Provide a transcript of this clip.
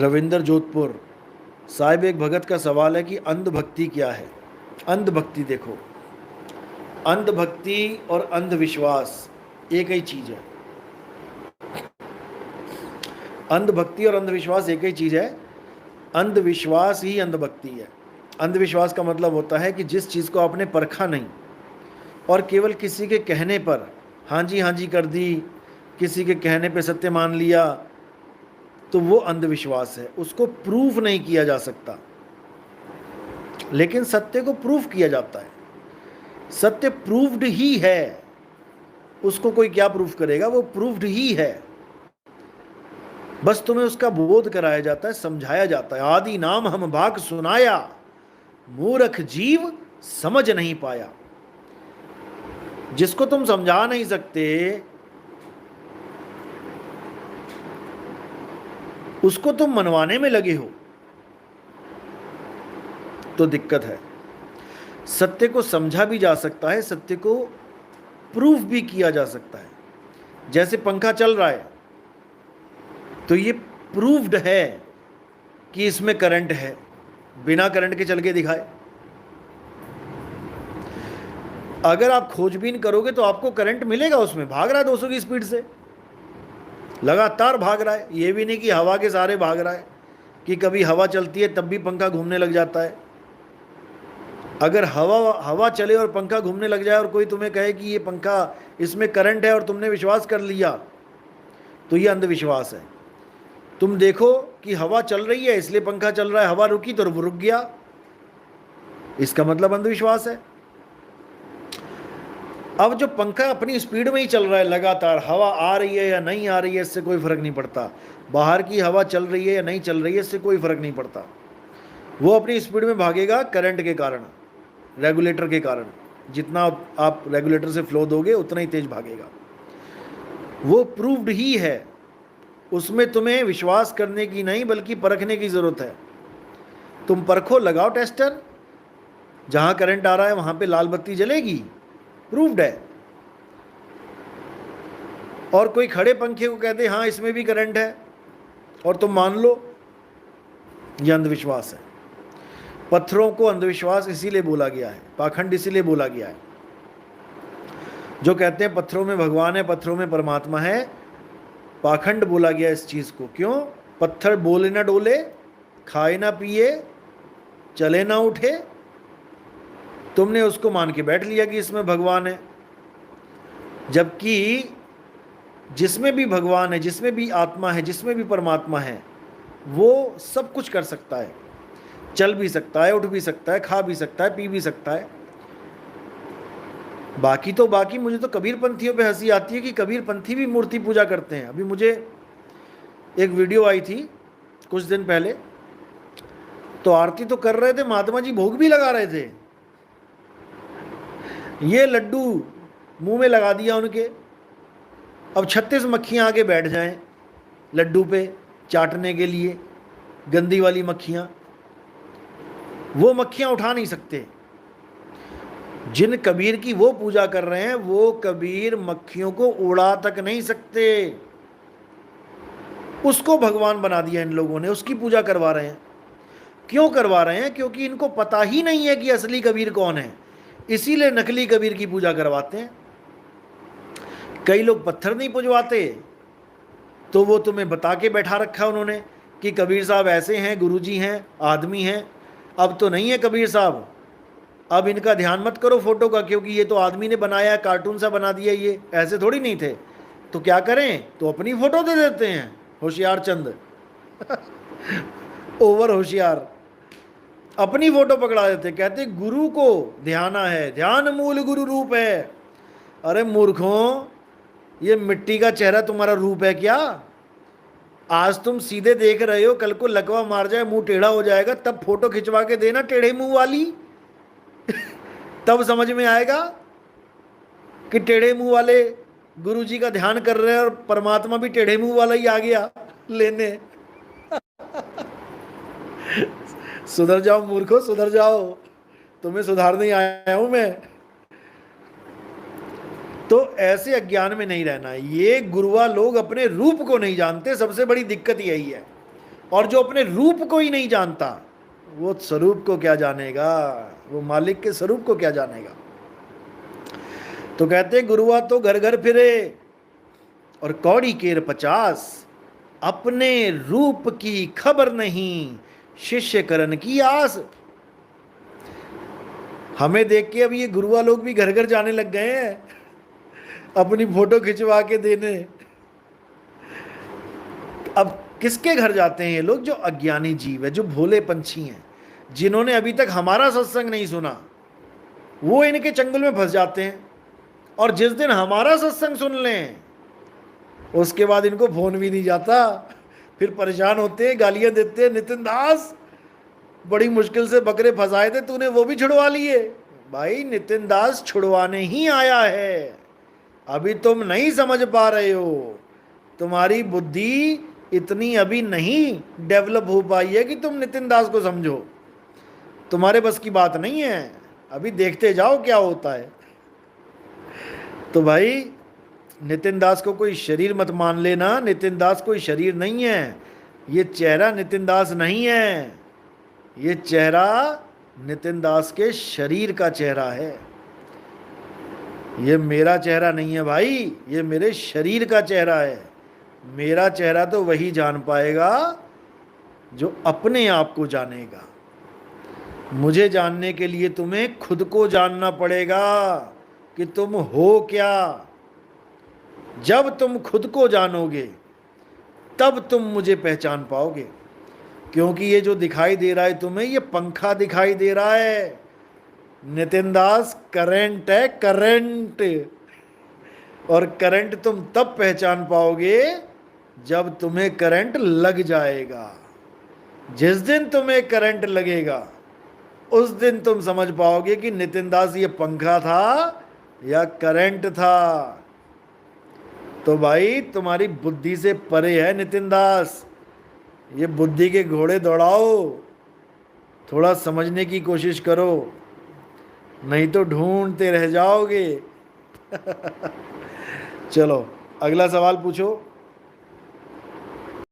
रविंद्र जोधपुर साहिब, एक भगत का सवाल है कि अंधभक्ति क्या है। अंधभक्ति देखो, अंधभक्ति और अंधविश्वास एक ही चीज है। अंधभक्ति और अंधविश्वास एक ही चीज है। अंधविश्वास ही अंधभक्ति है। अंधविश्वास का मतलब होता है कि जिस चीज को आपने परखा नहीं और केवल किसी के कहने पर हाँ जी कर दी, किसी के कहने पे सत्य मान लिया, तो वो अंधविश्वास है। उसको प्रूफ नहीं किया जा सकता, लेकिन सत्य को प्रूफ किया जाता है। सत्य प्रूव्ड ही है, उसको कोई क्या प्रूफ करेगा, वो प्रूव्ड ही है। बस तुम्हें उसका बोध कराया जाता है, समझाया जाता है। आदि नाम हम भाग सुनाया, मूर्ख जीव समझ नहीं पाया। जिसको तुम समझा नहीं सकते उसको तुम मनवाने में लगे हो तो दिक्कत है। सत्य को समझा भी जा सकता है, सत्य को प्रूफ भी किया जा सकता है। जैसे पंखा चल रहा है तो ये प्रूव्ड है कि इसमें करंट है, बिना करंट के चल के दिखाए। अगर आप खोजबीन करोगे तो आपको करंट मिलेगा, उसमें भाग रहा है 200 की स्पीड से, लगातार भाग रहा है। ये भी नहीं कि हवा के सहारे भाग रहा है, कि कभी हवा चलती है तब भी पंखा घूमने लग जाता है। अगर हवा चले और पंखा घूमने लग जाए और कोई तुम्हें कहे कि ये पंखा, इसमें करंट है और तुमने विश्वास कर लिया, तो ये अंधविश्वास है। तुम देखो कि हवा चल रही है इसलिए पंखा चल रहा है, हवा रुकी तो वो रुक गया, इसका मतलब अंधविश्वास है। अब जो पंखा अपनी स्पीड में ही चल रहा है लगातार, हवा आ रही है या नहीं आ रही है इससे कोई फर्क नहीं पड़ता, बाहर की हवा चल रही है या नहीं चल रही है इससे कोई फर्क नहीं पड़ता, वो अपनी स्पीड में भागेगा करंट के कारण, रेगुलेटर के कारण। जितना आप रेगुलेटर से फ्लो दोगे उतना ही तेज भागेगा। वो प्रूव्ड ही है, उसमें तुम्हें विश्वास करने की नहीं बल्कि परखने की ज़रूरत है। तुम परखो, लगाओ टेस्टर, जहाँ करंट आ रहा है वहाँ पे लाल बत्ती जलेगी, प्रूव्ड है। और कोई खड़े पंखे को कहते हाँ इसमें भी करंट है और तुम मान लो, यह अंधविश्वास है। पत्थरों को अंधविश्वास इसीलिए बोला गया है, पाखंड इसीलिए बोला गया है। जो कहते हैं पत्थरों में भगवान है, पत्थरों में परमात्मा है, पाखंड बोला गया इस चीज़ को। क्यों? पत्थर बोले ना डोले, खाए ना पिए, चले ना उठे, तुमने उसको मान के बैठ लिया कि इसमें भगवान है। जबकि जिसमें भी भगवान है, जिसमें भी आत्मा है, जिसमें भी परमात्मा है, वो सब कुछ कर सकता है, चल भी सकता है, उठ भी सकता है, खा भी सकता है, पी भी सकता है। बाकी मुझे तो कबीर पंथियों पे हंसी आती है कि कबीर पंथी भी मूर्ति पूजा करते हैं। अभी मुझे एक वीडियो आई थी कुछ दिन पहले, तो आरती तो कर रहे थे, महात्मा जी भोग भी लगा रहे थे। ये लड्डू मुंह में लगा दिया उनके, अब 36 मक्खियाँ आके बैठ जाएं लड्डू पे चाटने के लिए, गंदी वाली मक्खियाँ। वो मक्खियाँ उठा नहीं सकते। जिन कबीर की वो पूजा कर रहे हैं, वो कबीर मक्खियों को उड़ा तक नहीं सकते। उसको भगवान बना दिया इन लोगों ने, उसकी पूजा करवा रहे हैं। क्यों करवा रहे हैं? क्योंकि इनको पता ही नहीं है कि असली कबीर कौन है, इसीलिए नकली कबीर की पूजा करवाते हैं। कई लोग पत्थर नहीं पुजवाते तो वो तुम्हें बता के बैठा रखा उन्होंने कि कबीर साहब ऐसे हैं, गुरुजी हैं, आदमी हैं। अब तो नहीं है कबीर साहब, अब इनका ध्यान मत करो फोटो का, क्योंकि ये तो आदमी ने बनाया है, कार्टून सा बना दिया, ये ऐसे थोड़ी नहीं थे। तो क्या करें, तो अपनी फोटो दे देते हैं। होशियार चंद ओवर होशियार, अपनी फोटो पकड़ा देते, कहते गुरु को ध्याना है, ध्यान मूल गुरु रूप है। अरे मूर्खों, ये मिट्टी का चेहरा तुम्हारा रूप है क्या? आज तुम सीधे देख रहे हो, कल को लकवा मार जाए, मुंह टेढ़ा हो जाएगा, तब फोटो खिंचवा के देना टेढ़े मुंह वाली तब समझ में आएगा कि टेढ़े मुंह वाले गुरुजी का ध्यान कर रहे हैं और परमात्मा भी टेढ़े मुंह वाला ही आ गया लेने सुधर जाओ मूर्खो, सुधर जाओ, तुम्हें सुधारने आया हूं मैं। तो ऐसे अज्ञान में नहीं रहना है। ये गुरुआ लोग अपने रूप को नहीं जानते, सबसे बड़ी दिक्कत यही है। और जो अपने रूप को ही नहीं जानता, वो स्वरूप को क्या जानेगा, वो मालिक के स्वरूप को क्या जानेगा। तो कहते गुरुआ तो घर घर फिरे और कौड़ी केर 50, अपने रूप की खबर नहीं, शिष्य करण की आस। हमें देख के अब ये गुरुआ लोग भी घर घर जाने लग गए हैं अपनी फोटो खिंचवा के देने। अब किसके घर जाते हैं ये लोग? जो अज्ञानी जीव है, जो भोले पंछी हैं, जिन्होंने अभी तक हमारा सत्संग नहीं सुना, वो इनके चंगुल में फंस जाते हैं। और जिस दिन हमारा सत्संग सुन लें, उसके बाद इनको फोन भी नहीं जाता, फिर परेशान होते हैं, गालियां देते हैं, नितिन दास बड़ी मुश्किल से बकरे फंसाए थे, तूने वो भी छुड़वा लिए। भाई नितिन दास छुड़वाने ही आया है, अभी तुम नहीं समझ पा रहे हो, तुम्हारी बुद्धि इतनी अभी नहीं डेवलप हो पाई है कि तुम नितिन दास को समझो, तुम्हारे बस की बात नहीं है, अभी देखते जाओ क्या होता है। तो भाई नितिन दास को कोई शरीर मत मान लेना, नितिन दास कोई शरीर नहीं है, ये चेहरा नितिन दास नहीं है, ये चेहरा नितिन दास के शरीर का चेहरा है, ये मेरा चेहरा नहीं है भाई, ये मेरे शरीर का चेहरा है। मेरा चेहरा तो वही जान पाएगा जो अपने आप को जानेगा। मुझे जानने के लिए तुम्हें खुद को जानना पड़ेगा कि तुम हो क्या। जब तुम खुद को जानोगे तब तुम मुझे पहचान पाओगे। क्योंकि ये जो दिखाई दे रहा है तुम्हें, ये पंखा दिखाई दे रहा है। नितिन दास करंट है, करंट। और करंट तुम तब पहचान पाओगे जब तुम्हें करंट लग जाएगा। जिस दिन तुम्हें करंट लगेगा उस दिन तुम समझ पाओगे कि नितिन दास ये पंखा था या करंट था। तो भाई तुम्हारी बुद्धि से परे है नितिन दास, ये बुद्धि के घोड़े दौड़ाओ, थोड़ा समझने की कोशिश करो, नहीं तो ढूंढते रह जाओगे। चलो अगला सवाल पूछो।